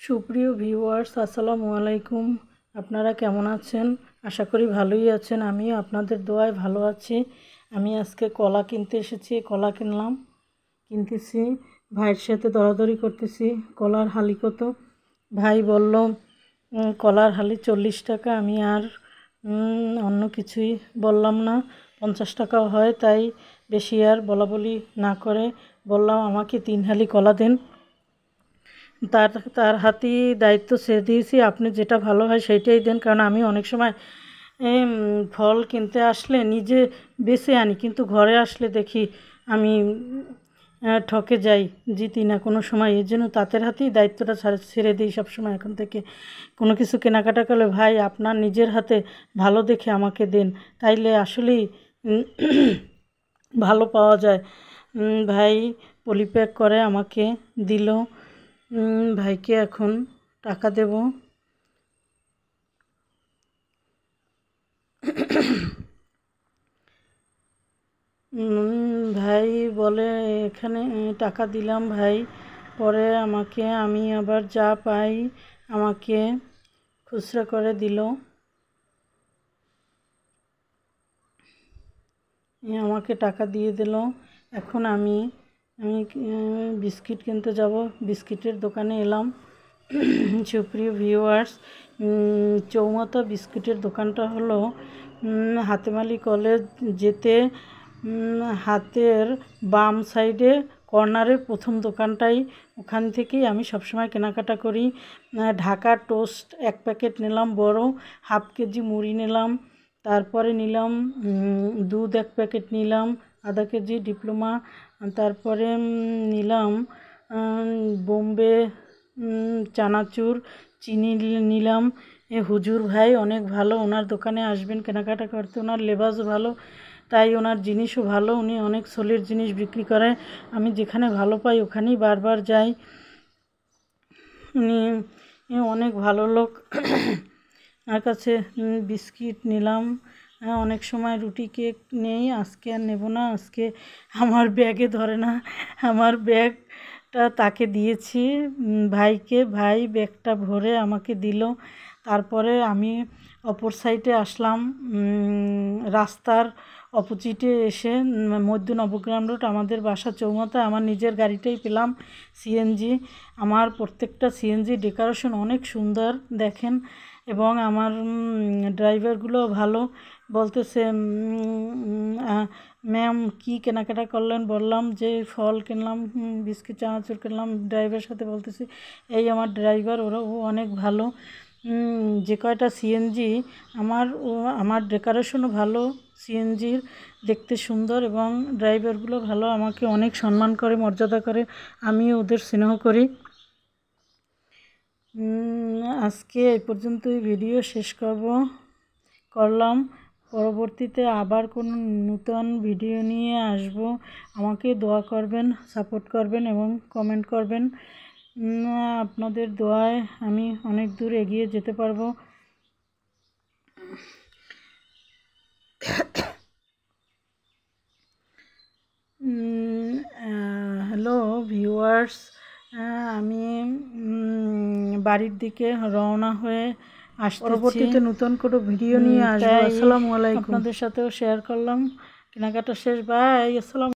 সুপ্রিয় ভিউয়ার্স, আসসালামু আলাইকুম। আপনারা কেমন আছেন? আশা করি ভালোই আছেন। আমিও আপনাদের দোয়ায় ভালো আছি। আমি আজকে কলা কিনতে এসেছি। কলা কিনতেছি, ভাইয়ের সাথে দরাদরি করতেছি। কলার হালি কত? ভাই বলল কলার হালি 40 টাকা। আমি আর অন্য কিছুই বললাম না। 50 টাকাও হয়, তাই বেশি আর বলাবলি না করে বললাম আমাকে 3 হালি কলা দেন। তার হাতেই দায়িত্ব ছেড়ে দিয়েছি, আপনি যেটা ভালো হয় সেইটাই দেন। কারণ আমি অনেক সময় ফল কিনতে আসলে নিজে বেছে আনি, কিন্তু ঘরে আসলে দেখি আমি ঠকে যাই, জিতি না কোনো সময়। এর জন্য তাদের হাতেই দায়িত্বটা ছেড়ে দিই সবসময়। এখন থেকে কোনো কিছু কেনাকাটা করলে ভাই আপনার নিজের হাতে ভালো দেখে আমাকে দেন, তাইলে আসলেই ভালো পাওয়া যায়। ভাই পলিপ্যাক করে আমাকে দিল। ভাইকে এখন টাকা দেব। ভাই বলে এখানে টাকা দিলাম। ভাই পরে আমাকে, আমি আবার যা পাই আমাকে খুচরা করে দিল। আমাকে টাকা দিয়ে দিল। এখন আমি বিস্কিট কিনতে যাব। বিস্কিটের দোকানে এলাম। সুপ্রিয় ভিউয়ার্স, চৌমাথা বিস্কুটের দোকানটা হলো হাতেমালি কলেজ যেতে হাতের বাম সাইডে কর্নারের প্রথম দোকানটাই। ওখান থেকেই আমি সবসময় কেনাকাটা করি। ঢাকা টোস্ট 1 প্যাকেট নিলাম, বড় হাফ কেজি মুড়ি নিলাম, তারপরে নিলাম দুধ 1 প্যাকেট নিলাম, আধা কেজি ডিপ্লোমা, তারপরে নিলাম বোম্বে চানাচুর, চিনি নিলাম। হুজুর ভাই অনেক ভালো, ওনার দোকানে আসবেন কেনাকাটা করতে। ওনার লেবাস ভালো, তাই ওনার জিনিসও ভালো। উনি অনেক সোলের জিনিস বিক্রি করে। আমি যেখানে ভালো পাই ওখানেই বারবার যাই। উনি অনেক ভালো লোক। আর কাছে বিস্কিট নিলাম। অনেক সময় রুটি কেক নেই, আজকে আর নেব না। আজকে আমার ব্যাগে ধরে না, আমার ব্যাগটা তাকে দিয়েছি ভাইকে। ভাই ব্যাগটা ভরে আমাকে দিল। তারপরে আমি অপর সাইডে আসলাম, রাস্তার অপোজিটে এসে মধ্য নবগ্রাম রোড, আমাদের বাসা চৌমাথা। আমার নিজের গাড়িটাই পেলাম, সিএনজি। আমার প্রত্যেকটা সিএনজি ডেকোরেশন অনেক সুন্দর দেখেন, এবং আমার ড্রাইভারগুলো ভালো। বলতেছে ম্যাম কী কেনাকাটা করলেন? বললাম যে ফল কিনলাম, বিস্কিট চানাচুর কিনলাম। ড্রাইভারের সাথে বলতেছি এই আমার ড্রাইভার, ও অনেক ভালো। যে কয়টা সিএনজি আমার ডেকোরেশনও ভালো, সিএনজির দেখতে সুন্দর, এবং ড্রাইভারগুলো ভালো, আমাকে অনেক সম্মান করে, মর্যাদা করে। আমিও ওদের স্নেহ করি। আজকে এই পর্যন্তই ভিডিও শেষ করলাম। পরবর্তীতে আবার কোনো নতুন ভিডিও নিয়ে আসব। আমাকে দোয়া করবেন, সাপোর্ট করবেন এবং কমেন্ট করবেন। আপনাদের দোয়ায় আমি অনেক দূর এগিয়ে যেতে পারবো। হ্যালো ভিউয়ার্স, আমি বাড়ির দিকে রওনা হয়ে আসছি। পরবর্তীতে নতুন কোনো ভিডিও নিয়ে আসবো। আসসালামু আলাইকুম। আপনাদের সাথেও শেয়ার করলাম। কেনাকাটা শেষ। বাই। আসসালাম।